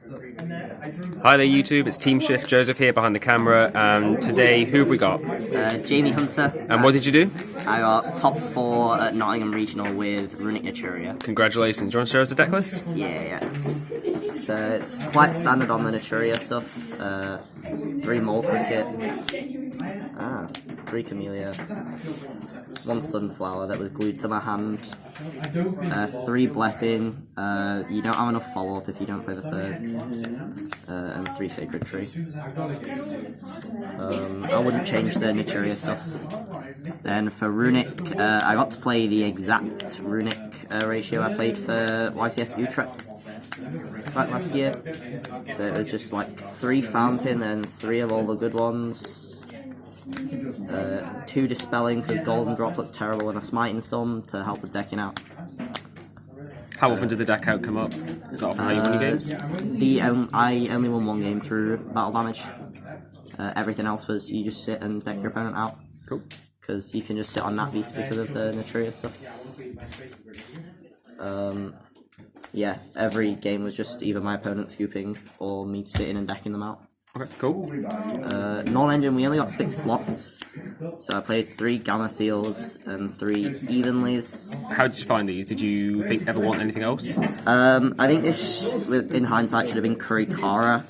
Hi there YouTube, it's Team Shift Joseph here behind the camera, and today who have we got? Jamie Hunter. And what did you do? I got top 4 at Nottingham Regional with Runick Naturia. Congratulations. Do you want to show us the deck list? Yeah. So it's quite standard on the Naturia stuff. 3 Mole Cricket. 3 Camellia. 1 Sunflower that was glued to my hand. 3 Blessing. You don't have enough follow-up if you don't play the 3rd. And 3 Sacred Tree. I wouldn't change the Naturia stuff. Then for Runick, I got to play the exact Runick ratio I played for YCS Utrecht back last year. So it was just like 3 Fountain and 3 of all the good ones. 2 Dispelling because Golden Droplet's terrible, and a Smiting Storm to help with decking out. How often did the deck out come up? Is that often how you win your games? I only won 1 game through battle damage. Everything else was you just sit and deck your opponent out. Cool. Because you can just sit on that beast because of the Naturia stuff. Yeah, every game was just either my opponent scooping or me sitting and decking them out. Okay, cool. Non-engine, we only got 6 slots. So I played 3 Gamma Seals and 3 Evenlies. How did you find these? Did you ever want anything else? I think this, in hindsight, should have been Kurikara.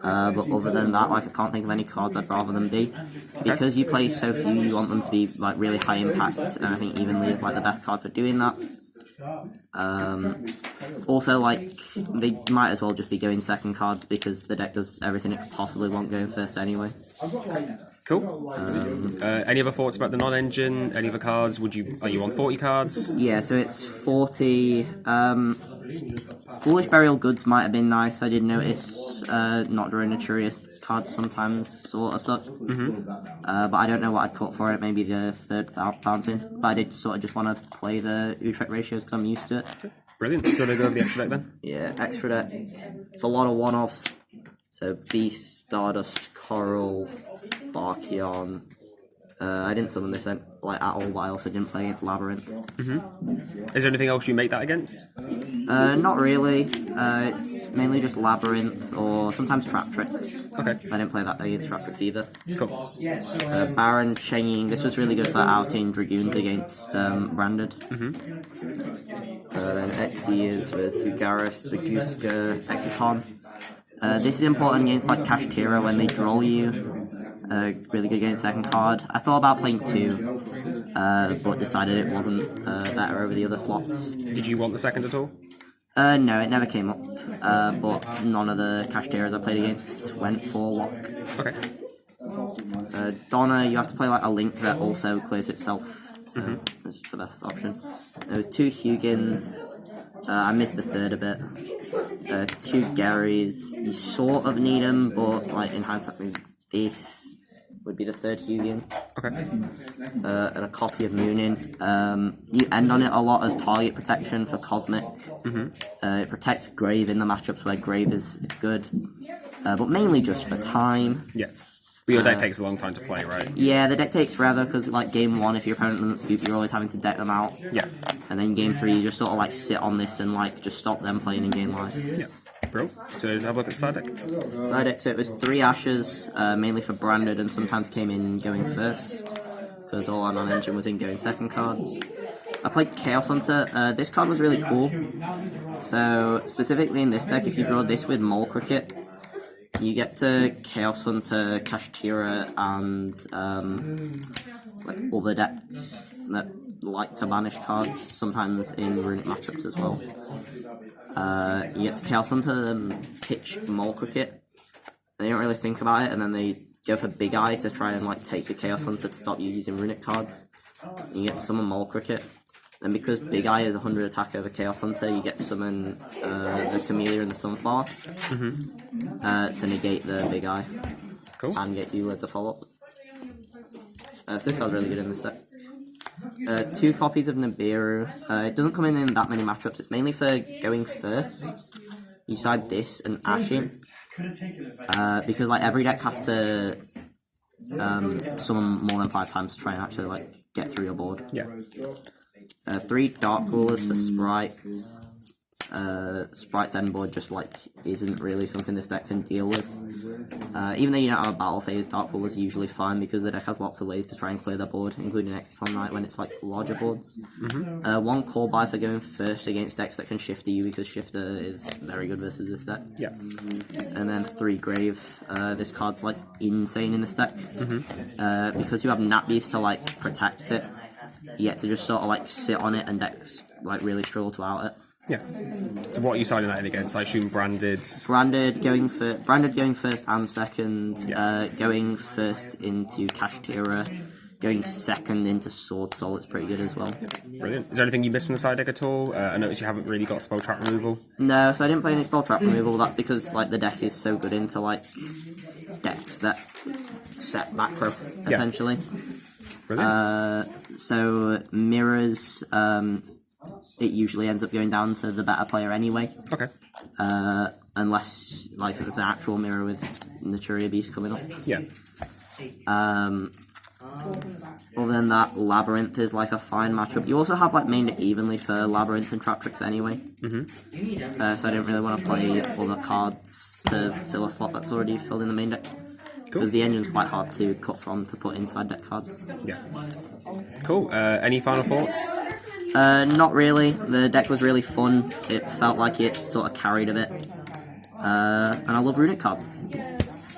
But other than that, like, I can't think of any cards I'd rather them be. Because you play so few, you want them to be like really high impact, and I think Evenly is like the best card for doing that. Also, like, they might as well just be going second cards because the deck does everything it could possibly want going first anyway. Cool. Any other thoughts about the non-engine? Any other cards? Are you on 40 cards? Yeah, so it's 40. Foolish Burial Goods might have been nice. I did notice not drawing Naturia cards sometimes sort of suck. But I don't know what I'd cut for it. Maybe the 3rd Fountain. But I did sort of just want to play the Utrecht ratios because I'm used to it. Brilliant. Do you want to go over the extra deck then? Yeah, extra deck. It's a lot of one-offs. So Beast, Stardust, Coral, Barkion. I didn't summon this at all, but I also didn't play against Labyrinth. Is there anything else you make that against? Not really. It's mainly just Labyrinth or sometimes Trap Tricks. Okay. I didn't play that against Trap Tricks either. Cool. Baron, Chenging. This was really good for outing Dragoons against Branded. Then Xyz was Dugaris, Baguska, Exiton. This is important against like Kashtira when they draw you. Really good against second card. I thought about playing 2, but decided it wasn't better over the other slots. Did you want the second at all? No, it never came up. But none of the Kashtiras I played against went for lock. Okay. Donna, you have to play like a Link that also clears itself. So that's the best option. There was 2 Hugins. I missed the 3rd a bit. 2 Garys. You sort of need them, but like in hindsight, this would be the 3rd Yugioh. Okay. And a copy of Moonin. You end on it a lot as target protection for Cosmic. It protects Grave in the matchups where Grave is good, but mainly just for time. Yeah. But your deck takes a long time to play, right? Yeah, the deck takes forever because like game 1, if your opponent doesn't scoop, you're always having to deck them out. Yeah. And then game 3, you just sort of like sit on this and like just stop them playing in game live. Yeah. Bro. So have a look at the side deck. Side deck, so it was 3 Ashes, mainly for Branded, and sometimes came in going first because all our non-engine was in going second cards. I played Chaos Hunter. This card was really cool. So specifically in this deck, if you draw this with Mole Cricket, you get to Chaos Hunter, Kashtira, and like other decks that like to banish cards, sometimes in Runic matchups as well. You get to Chaos Hunter and pitch Mole Cricket. They don't really think about it, and then they go for Big Eye to try and like take the Chaos Hunter to stop you using Runic cards. You get to summon Mole Cricket. And because Big Eye is 100 attack over Chaos Hunter, you get to summon the Camellia and the Sunflower to negate the Big Eye. Cool. And get you to follow up. So this card's really good in this set. 2 copies of Nibiru. It doesn't come in that many matchups. It's mainly for going first. You side this and Ashing. Because like every deck has to summon more than 5 times to try and actually like get through your board. Yeah. 3 Dark Rulers for Sprites. Sprite's Endboard just like isn't really something this deck can deal with. Even though you don't have a battle phase, Dark Pool is usually fine because the deck has lots of ways to try and clear their board, including Exile Knight when it's like larger boards. One Core Buy for going first against decks that can Shifter you because Shifter is very good versus this deck. Yeah. And then 3 Grave. This card's like insane in this deck because you have Nat Beast to like protect it. You get to just sort of like sit on it and decks like really struggle to out it. Yeah. So what are you signing that in against? I assume branded. Branded going first and second. Going first into Naturia. Going second into Sword Soul. It's pretty good as well. Brilliant. Is there anything you missed from the side deck at all? I noticed you haven't really got spell trap removal. No, so I didn't play any spell trap removal. That's because like the deck is so good into like decks that set macro essentially. Brilliant. So mirrors. It usually ends up going down to the better player anyway. Okay. Unless like there's an actual mirror with Naturia Beast coming up. Yeah. Other than that, Labyrinth is like a fine matchup. You also have like mained it evenly for Labyrinth and Trap Tricks anyway. So I didn't really want to play other cards to fill a slot that's already filled in the main deck. Because the engine's quite hard to cut from to put inside deck cards. Yeah. Cool. Any final thoughts? Not really. The deck was really fun. It felt like it sort of carried a bit. And I love Runick cards.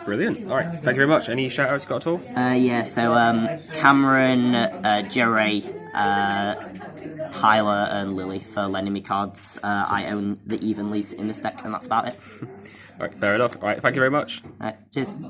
Brilliant. All right. Thank you very much. Any shout outs got at all? Yeah, so Cameron, Jerry, Tyler, and Lily for lending me cards. I own the Even lease in this deck, and that's about it. All right. Fair enough. All right. Thank you very much. Alright, cheers.